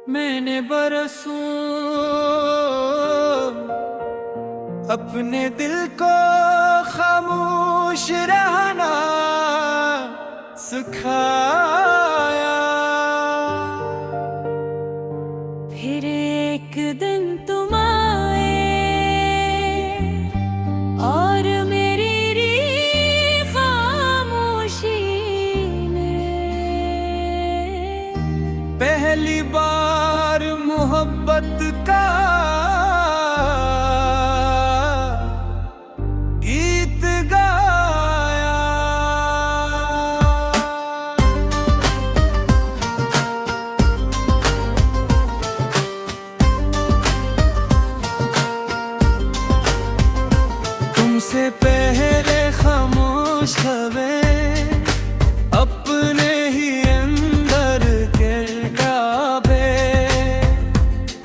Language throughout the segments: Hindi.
मैंने बरसों अपने दिल को खामोश रहना सिखाया। फिर एक दिन तुम आए और मेरी खामोशी ने पहली बार मोहब्बत का गीत गाया। तुमसे पहले खामोश हवे अपने ही अंदर के गावे,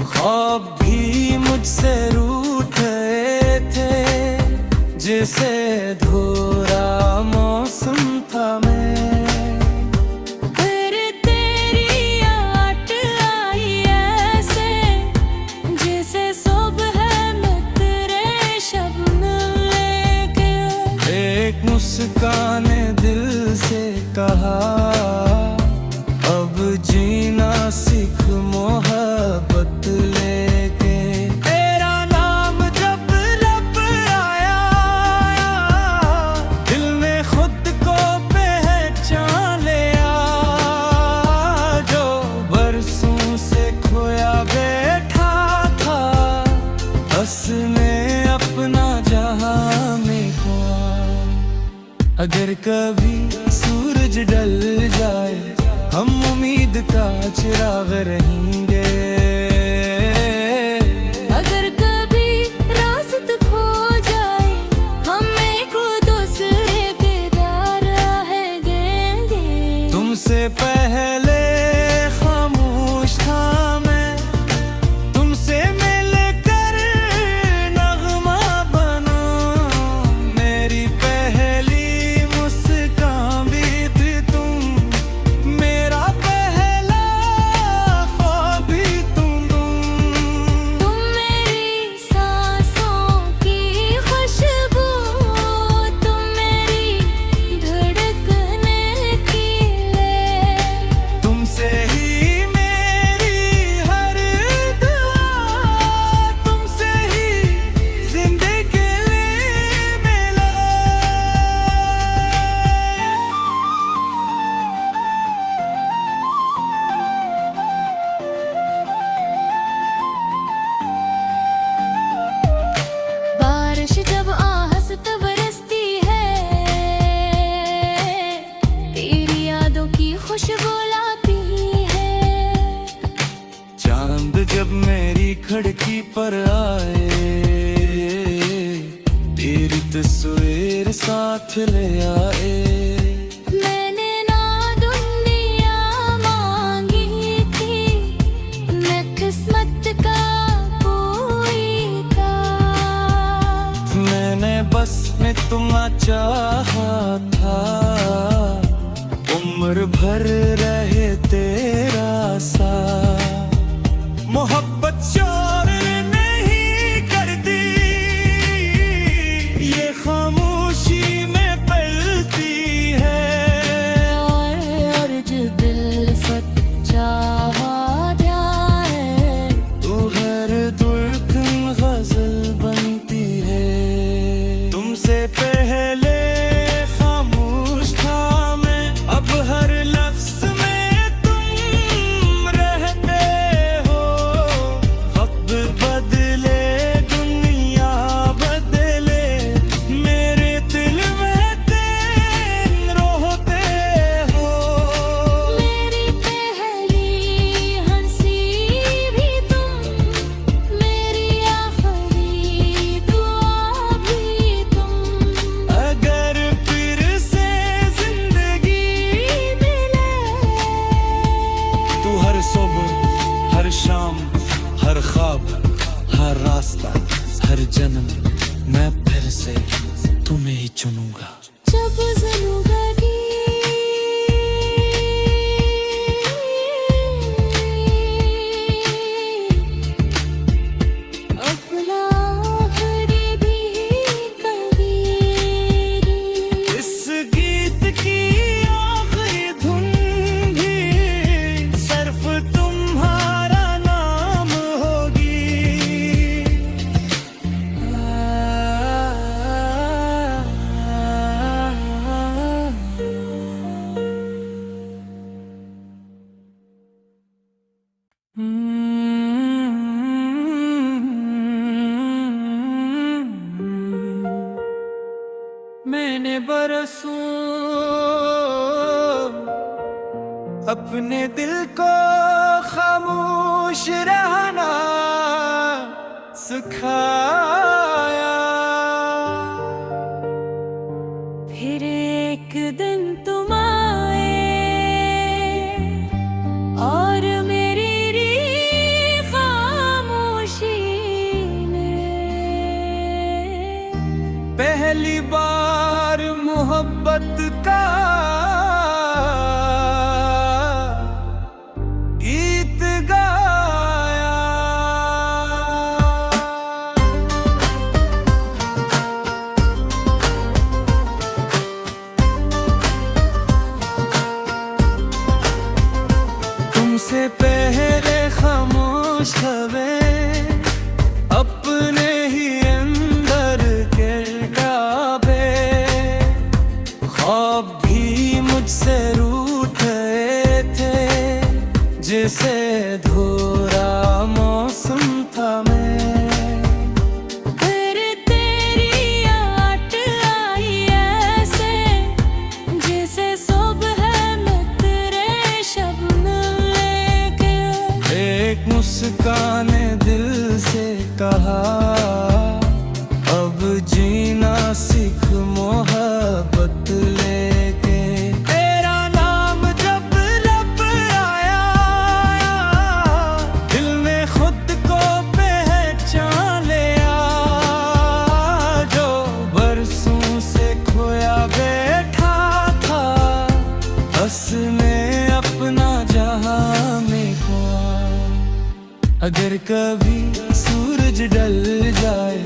ख्वाब भी मुझसे रूठ गए थे जिसे धोरा मौसम था मैं। फिर तेरी आट आई ऐसे जैसे सुबह में तेरे शबनम लेके। एक मुस्कान ने दिल से कहा अब जीना सीख मोहब्बत लेके। तेरा नाम जब लब आया दिल ने खुद को पहचान लिया। जो बरसों से खोया बैठा था बस में अपना जहां में खोया। अगर कभी सूरज ढल जाए हम उम्मीद का चिराग रहेंगे। अगर कभी रास्ता खो जाए हम एक दूसरे के प्यार रहेंगे। तुमसे पहले खामोश था मैं, तुमसे मिलकर नगमा बना। मेरी पहली मुस्कान भी थी तुम, मेरा पहला ख्वाब भी तुम। तुम मेरी सांसों की खुशबू, तुम मेरी धड़कने की लय। तुमसे ही मेरी हर दुआ, तुमसे ही जिंदगी मिला। बारिश जब आहस्त बरसती है तेरी यादों की खुशबू लाती है। चांद जब मेरी खिड़की पर आए तेरी तस्वीर साथ ले आए। मैंने ना दुनिया मांगी थी, मैं किस्मत का कोई था। मैंने बस में तुम्हें चाहा था, उम्र भर रहे तेरा साथ। मोहब्बत शोर नहीं करती, ये खामोशी में पलती है। अर्ज दिल सच्चा जाए तू हर दुल्हन गजल बनती है। तुमसे पहले खामोश था मैं, अब हर लफ्ज में तुम रहते हो। वक्त बदले दुनिया बदले, मेरे दिल में तुम रोते हो। मेरी पहली हंसी भी तुम, मेरी आखिरी दुआ भी तुम। जानूंगा। जब ज़रूरत अपना आखिरी भी कबीर। इस गीत की आखिरी धुन भी सिर्फ तुम्हारा नाम होगी। मैंने बरसों अपने दिल को खामोश रहना सिखाया। फिर एक दिन तुम आए और मेरी खामोशी में पहली बार मोहब्बत का गीत गाया। तुमसे पहले खामोश खबें अपने ही अंदर गिरगावे। ख्वाब भी मुझसे रूठ गए थे जैसे धोरा मौसम था मैं। फिर तेरी आट आई ऐसे जैसे सुबह में तेरे शबनम लेके। एक मुस्कान ने दिल से कहा अब जीना सीख मोहब्बत लेके। तेरा नाम जब लब आया दिल ने खुद को पहचान लिया। जो बरसों से खोया बैठा था बस में अपना जहां में खोया। अगर कभी सूरज ढल जाए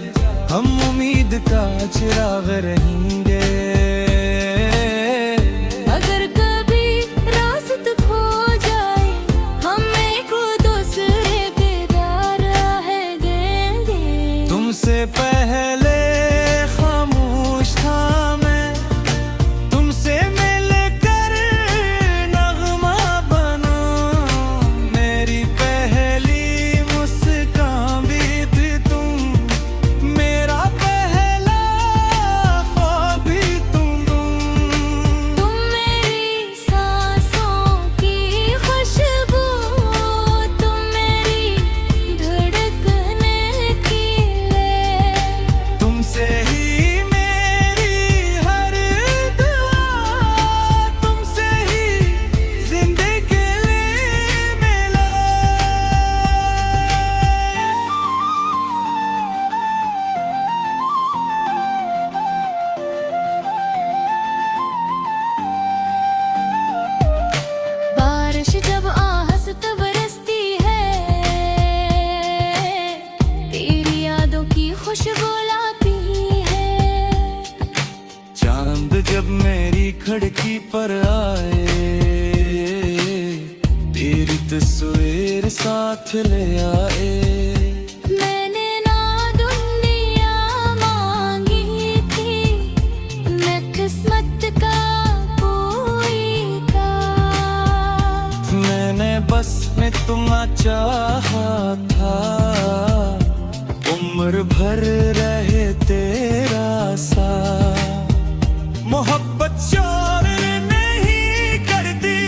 हम उम्मीद का चिराग रहेंगे। अगर कभी रास्ता खो जाए हम एक दूसरे के राह देंगे। तुमसे पहले खामोश था मैं, तुमसे मिलकर नगमा बना। मेरी पहली मुस्कान भी थी तुम, मेरा पहला ख्वाब भी तुम। तुम मेरी सांसों की खुशबू, तुम मेरी धड़कने की लय। तुमसे ही मेरी हर दुआ, तुमसे ही जिंदगी मिला। बारिश जब आहस्त बरसती है तेरी यादों की खुशबू लाती है। चांद जब मेरी खिड़की पर आए तेरी तस्वीर साथ ले आए। मैंने ना दुनिया मांगी थी, मैं किस्मत का कोई का। मैंने बस में तुम्हें चाहा था, उम्र भर रहे तेरा साथ। मोहब्बत शोर नहीं करती,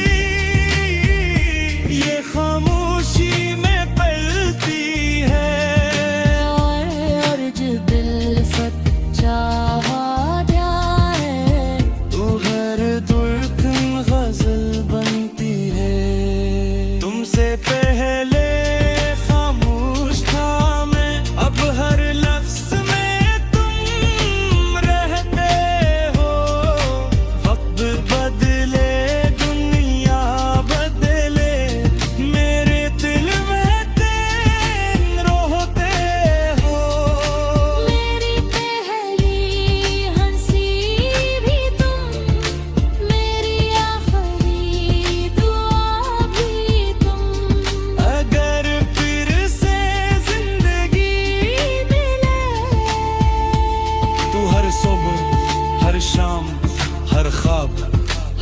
ये खामोशी में पलती है। और जो दिल सच्चा ध्यान है तू हर धड़कन गजल बनती है। तुमसे पहले खामोश था मैं, अब हर लफ्ज में तुम शाम, हर ख्वाब,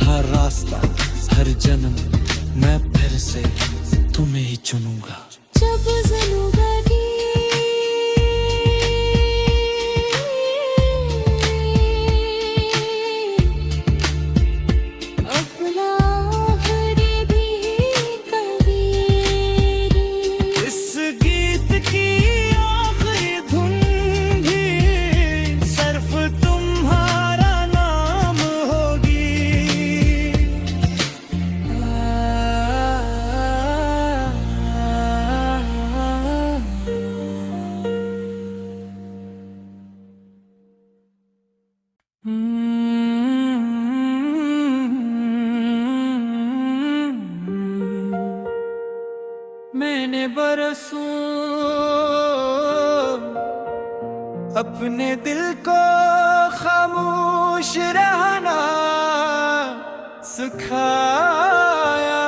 हर रास्ता, हर जन्म मैं फिर से तुम्हें ही चुनूंगा। जब ज़रूरत अपना आखिरी भी कबीरी, इस गीत की आखिरी धुन भी सिर्फ तुम्हारा नाम होगी। मैंने बरसों अपने दिल को खामोश रहना सिखाया,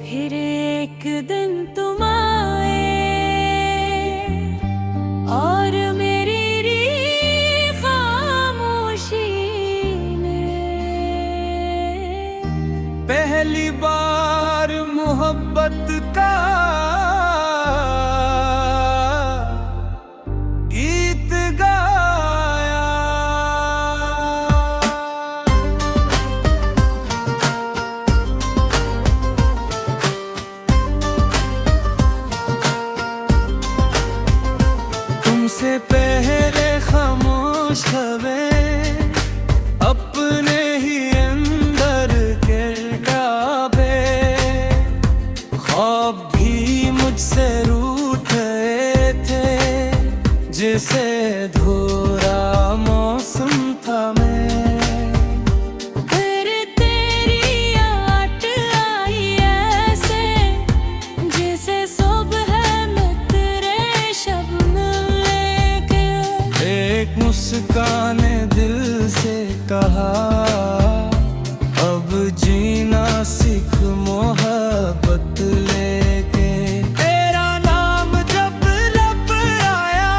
फिर एक दिन तुम आए और मेरी खामोशी में पहली बार मोहब्बत का गीत गाया। तुमसे पहले खामोश खबें अपने ही अंदर गिरगावे, ख्वाब भी मुझसे रूठ गए थे जिसे धोरा मौसम था मैं। फिर तेरी आट आई ऐसे जैसे सुबह में तेरे शबनम लेके, एक मुस्कान ने दिल से कहा अब जीना सीख मोहब्बत लेके। तेरा नाम जब लब आया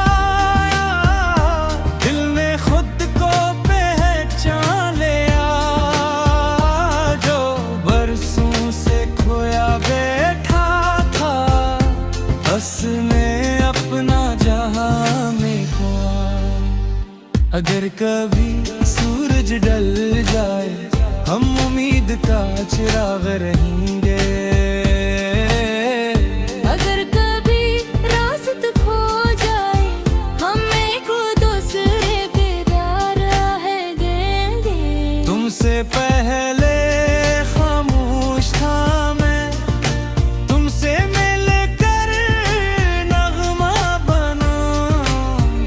दिल ने खुद को पहचान लिया, जो बरसों से खोया बैठा था बस में अपना जहां में खोया। अगर कभी सूरज ढल जाए हम उम्मीद का चिराग रहेंगे, अगर कभी रास्ता खो जाए हम एक दूसरे पे राह देंगे। तुमसे पहले खामोश था मैं, तुमसे मिलकर नगमा बना,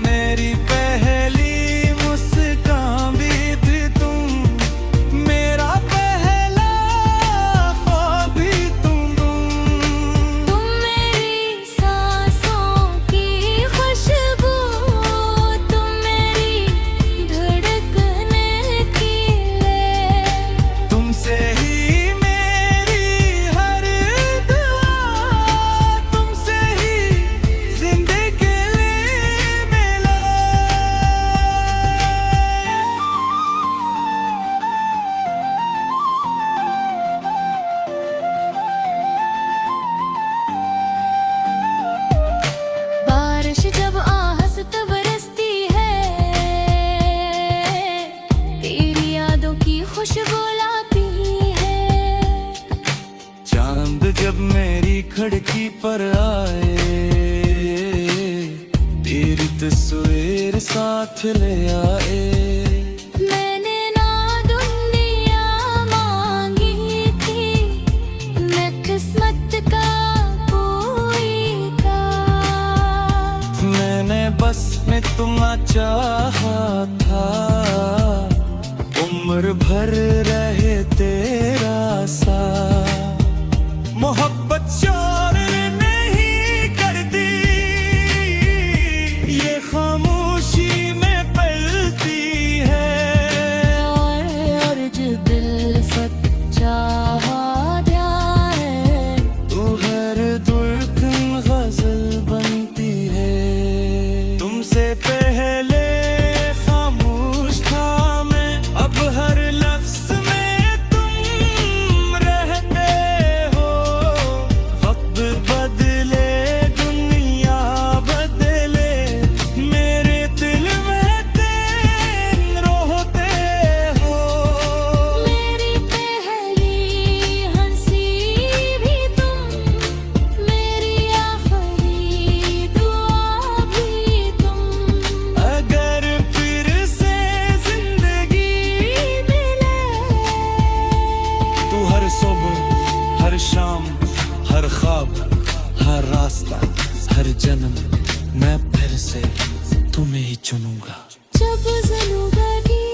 मेरी पहली मुस्कान भी थी तुम, मेरा पहला ख्वाब भी तुम। तुम मेरी सांसों की खुशबू, तुम मेरी धड़कने की लय, तुमसे ही मेरी हर दुआ, तुमसे ही जिंदगी मिला। बारिश जब आहस्त बरसती है तेरी यादों की खुशबू लाती है, चांद जब मेरी खिड़की पर आए तेरी तस्वीर साथ ले आए। मैंने ना दुनिया मांगी थी, मैं किस्मत का कोई था, मैंने बस में तुम्हें चाहा था, उम्र भर रहे तेरा साथ। मोहब्बत शोर नहीं करती, ये खामोशी में पलती है, और जो दिल सच्चा ध्यान है तू हर धड़कन गजल बनती है। तुमसे पहले जाऊंगा। जब ज़नू बनी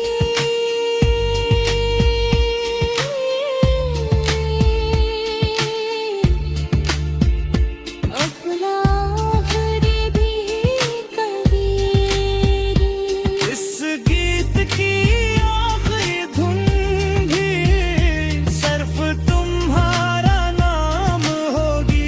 अपना आखिरी भी कबीरी, इस गीत की आखिरी धुन भी सिर्फ तुम्हारा नाम होगी।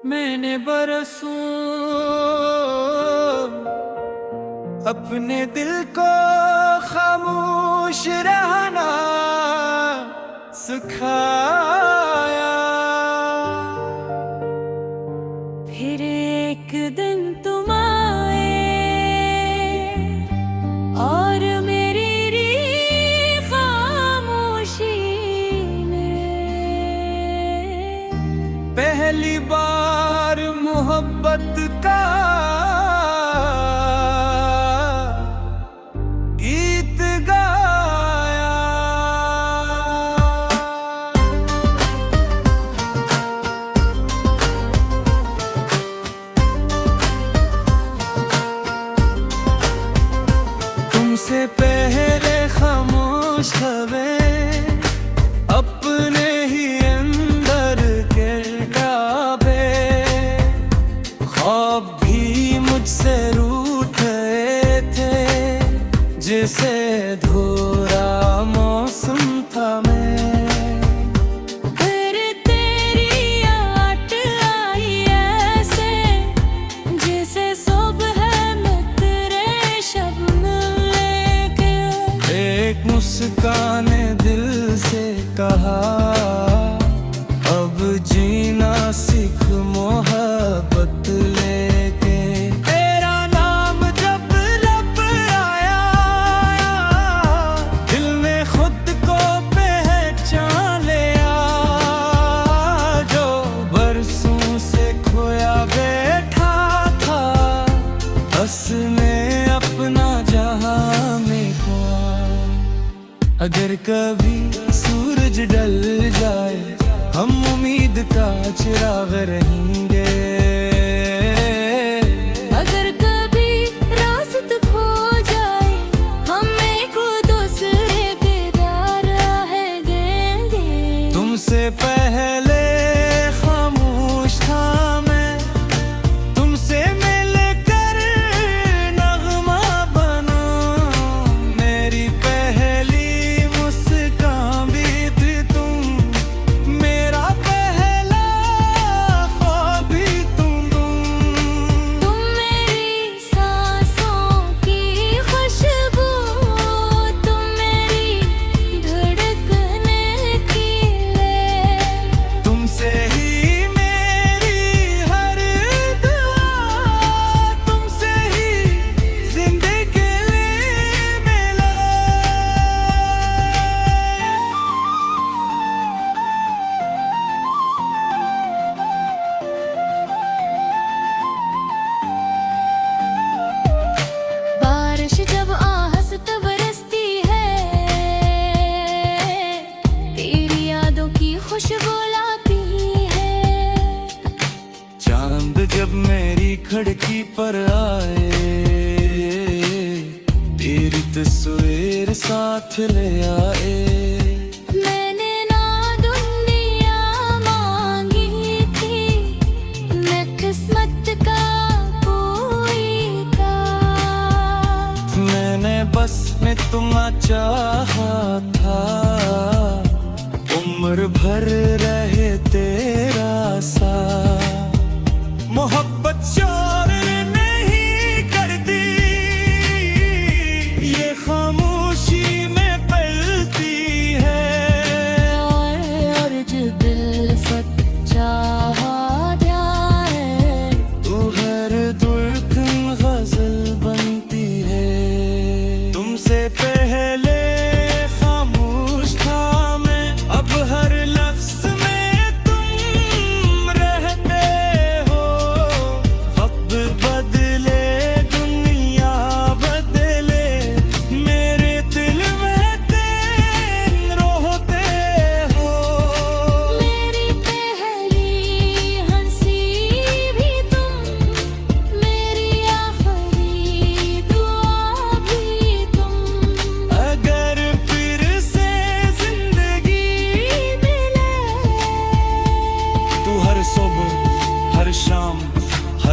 मैंने बरसों अपने दिल को खामोश रहना सिखाया। फिर एक दिन तुम आए और मेरी री खामोशी में पहली बार मोहब्बत का गीत गाया। तुमसे पहले खामोश हमें अपने ही अंदर गिरगावे, ख्वाब भी मुझसे रूठ गए थे जिसे धोरा मौसम था मैं। फिर तेरी आट आई ऐसे जैसे सुबह में तेरे शबनम लेके। एक मुस्कान ने दिल से कहा अब जीना सीख मोहब्बत लेके। तेरा नाम जब लब आया दिल ने खुद को पहचान लिया। जो बरसों से खोया बैठा था बस में अपना जहां में खोया। अगर कभी सूरज ढल जाए हम उम्मीद का चिराग रहेंगे। अगर कभी रास्ता खो जाए हम एक दूसरे के दार रहेंगे। तुमसे पहले खामोश था मैं, तुमसे मिलकर नगमा बना। मेरी पहली मुस्कान भी थी तुम, मेरा पहला ख्वाब भी तुम। तुम मेरी सांसों की खुशबू, तुम मेरी धड़कने की लय। तुमसे ही मेरी हर दुआ, तुमसे ही जिंदगी मिला। बारिश जब आहस्त बरसती है तेरी यादों की खुशबू लाती है। चांद जब मेरी खिड़की पर आए तेरी तस्वीर साथ ले आए। मैंने ना दुनिया मांगी थी, मैं किस्मत का कोई का। मैंने बस में तुम्हें चाहा था, उम्र भर रहे तेरा साथ। मोहब्बत शोर नहीं करती, ये खामोशी में पलती है। और जो दिल सच्चा है तू हर धड़कन गजल बनती है। तुमसे पहले खामोश था मैं, अब हर लफ्ज में तुम रहते हो।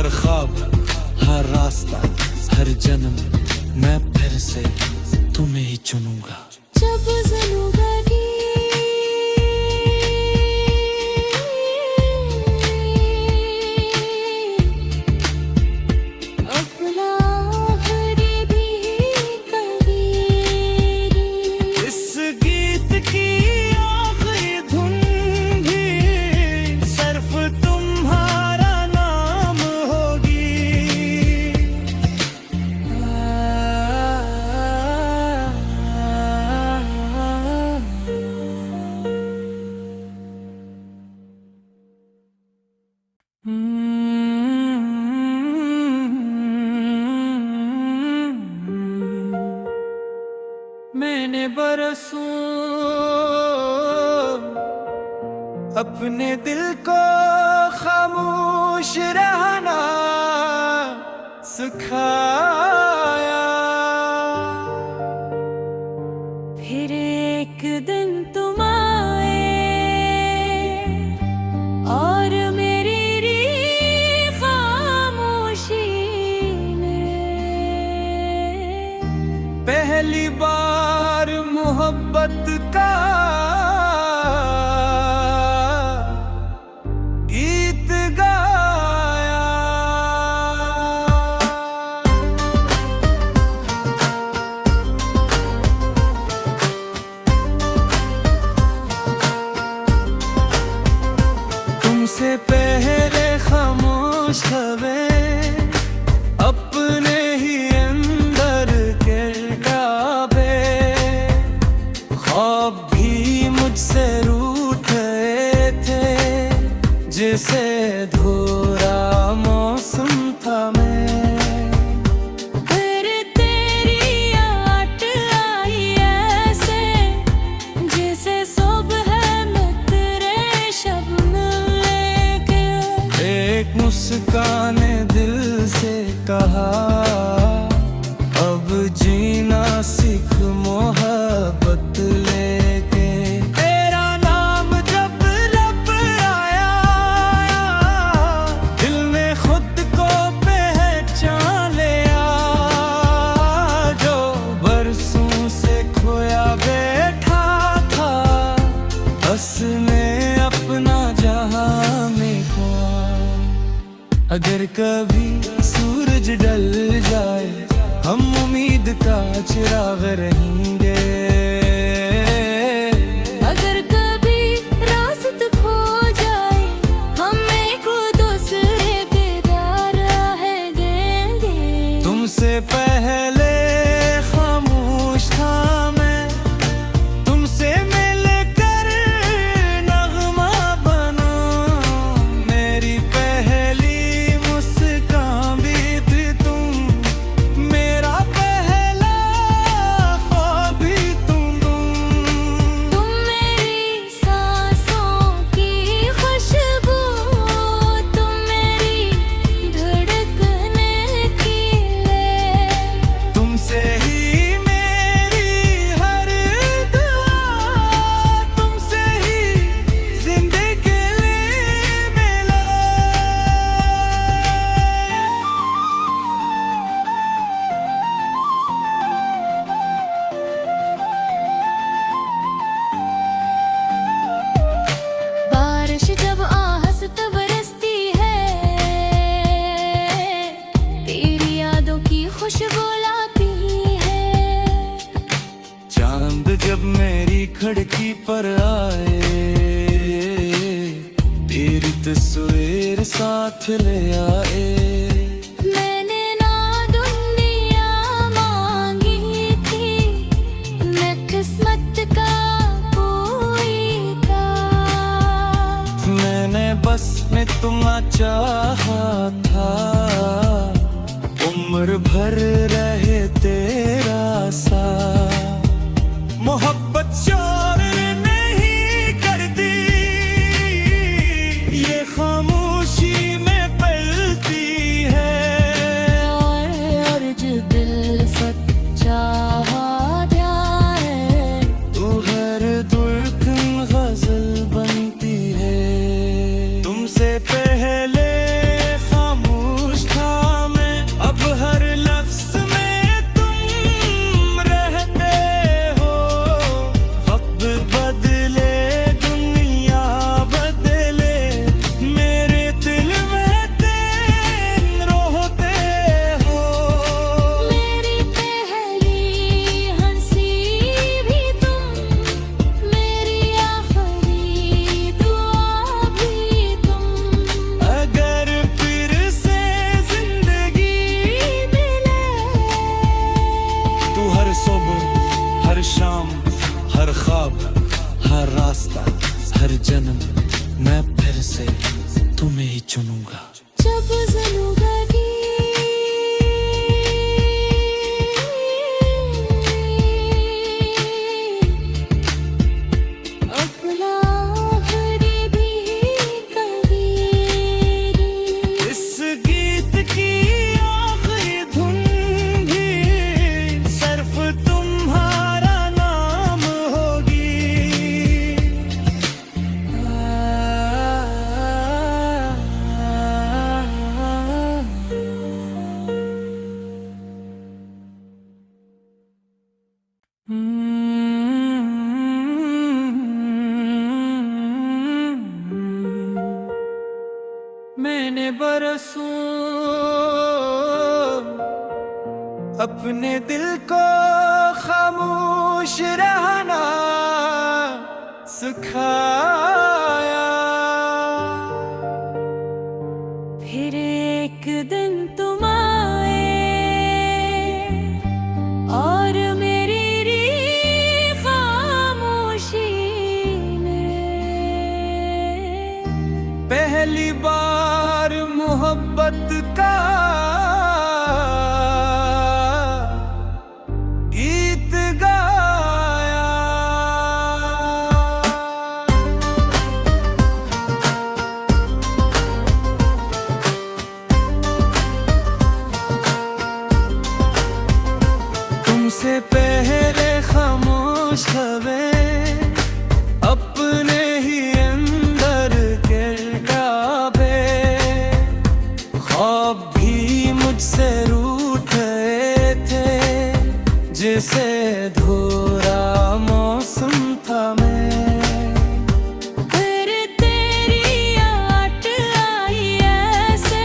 हर ख्वाब हर रास्ता हर जन्म मैं फिर से तुम्हें ही चुनूंगा। जब जिंदगी अपना आखिरी भी कहेगी, इस गीत की आखिरी धुन भी सिर्फ तुम्हारा नाम होगी। मैंने बरसों अपने दिल को खामोश रहना सिखाया, फिर एक दिन तुम आए और मेरी खामोशी में पहली बार मोहब्बत का गीत गाया। तुमसे पहले खामोश खबें अपने ही अंदर गिरगावे, ख्वाब भी मुझसे रूठ गए थे जिसे धोरा मौसम था मैं। फिर तेरी आट आई ऐसे जैसे सुबह में तेरे शबनम लेके, एक मुस्कान ने दिल से कहा अब जीना सीख मोहब्बत लेके। तेरा नाम जब लब आया दिल ने खुद को पहचान लिया, जो बरसों से खोया बैठा था बस में अपना जहां में खोया। अगर कभी सूरज ढल जाए हम उम्मीद का चिराग रहेंगे, अगर कभी रास्ता खो जाए हम एक दूसरे के राह देंगे। तुमसे पहले खामोश था मैं, तुमसे मिलकर नगमा बना, मेरी पहली मुस्कान भी थी तुम, मेरा पहला ख्वाब भी तुम। तुम मेरी सांसों की खुशबू, तुम मेरी धड़कने की लय, तुमसे ही मेरी हर दुआ, तुमसे ही जिंदगी मिला। बारिश जब आहस्त बरसती है तेरी यादों की खुशबू लाती है, चांद जब मेरी खिड़की पर आए तेरी तस्वीर साथ ले आए। मैंने ना दुनिया मांगी थी, मैं किस्मत का कोई था, मैंने बस में तुम्हें चाहा था, उम्र भर रहे तेरा साथ। मोहब्बत शोर नहीं करती, ये खामोशी में पल बरसों अपने दिल को खामोश रहना सिखाया। फिर एक दिन तुम आए और मेरी खामोशी में पहली बार मोहब्बत का गीत गाया। तुमसे पहले खामोश हवे अपने ही अंदर गिरगावे, ख्वाब भी मुझसे रूठ गए थे जिसे धोरा मौसम था मैं। फिर तेरी आट आई ऐसे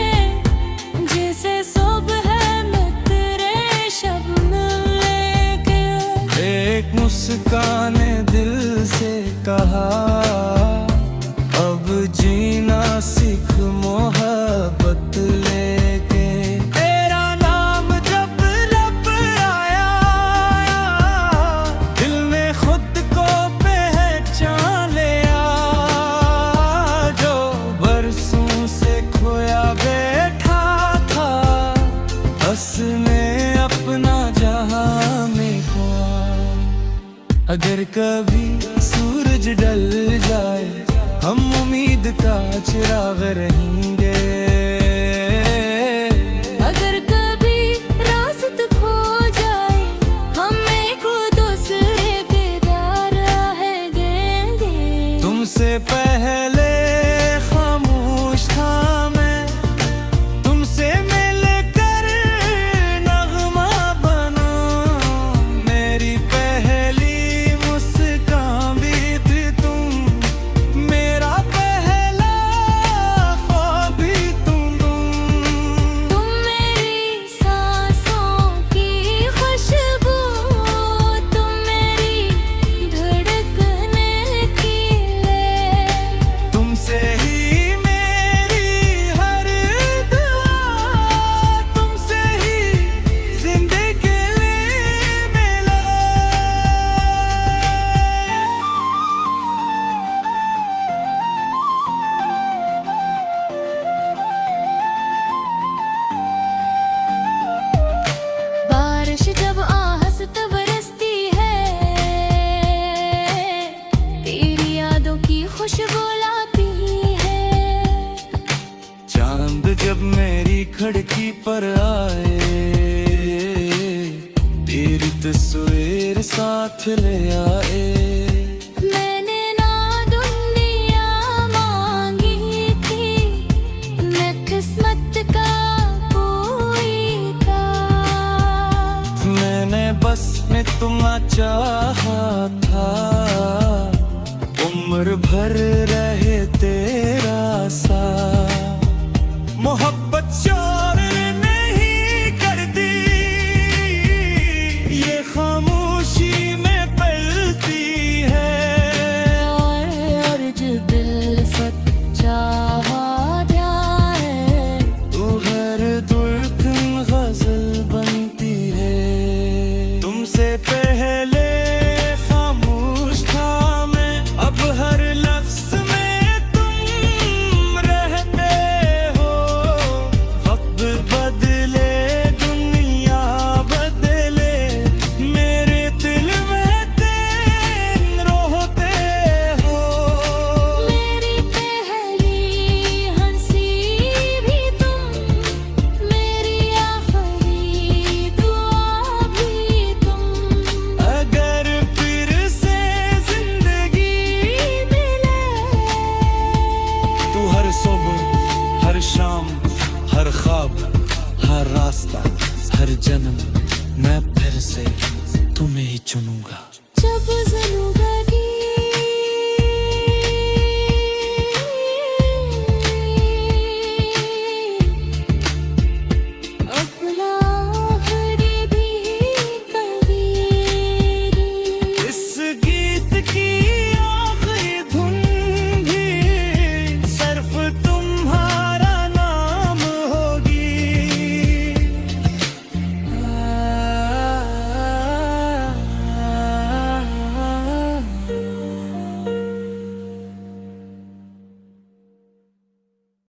जैसे सुबह में तेरे शबनम लेके। एक मुस्कान ने दिल से कहा अब जीना सीख मोहब्बत लेके। तेरा नाम जब लब आया दिल ने खुद को पहचान लिया। जो बरसों से खोया बैठा था बस में अपना जहां में खोया। अगर कभी सूरज ढल जाए हम उम्मीद का चिराग रहेंगे। अगर कभी रास्ता खो जाए हम एक दूसरे के राह देंगे। तुमसे पहले खामोश था मैं, तुमसे मिलकर नगमा बना। मेरी पहली मुस्कान भी थी तुम, मेरा पहला ख्वाब भी तुम। तुम मेरी सांसों की खुशबू, तुम मेरी धड़कने की लय। तुमसे ही मेरी हर दुआ, तुमसे ही जिंदगी मिला। बारिश जब आहस्त बरसती है तेरी यादों की खुशबू लाती है। चांद जब मेरी खिड़की पर आए तेरी तस्वीर साथ ले आए। मैंने ना दुनिया मांगी थी, मैं किस्मत का कोई था। मैंने बस में तुम्हें चाहा था, उम्र भर रहे तेरा साथ। मोहब्बत शोर नहीं करती, ये खामोशी में पलती है। और जो दिल सच्चा है तू हर धड़कन गजल बनती है। तुमसे पहले खामोश था मैं, अब हर लफ्ज में तुम रहते हो। वक्त बदले दुनिया बदले, मेरे दिल में तुम रहते हो। मेरी पहली हंसी भी तुम, मेरी आखिरी दुआ भी तुम। अगर फिर से जिंदगी मिले तू हर सुबह हर शाम हर ख्वाब हर रास्ता हर जन्म मैं फिर से तुम्हें ही चुनूंगा। जब ज़रूरत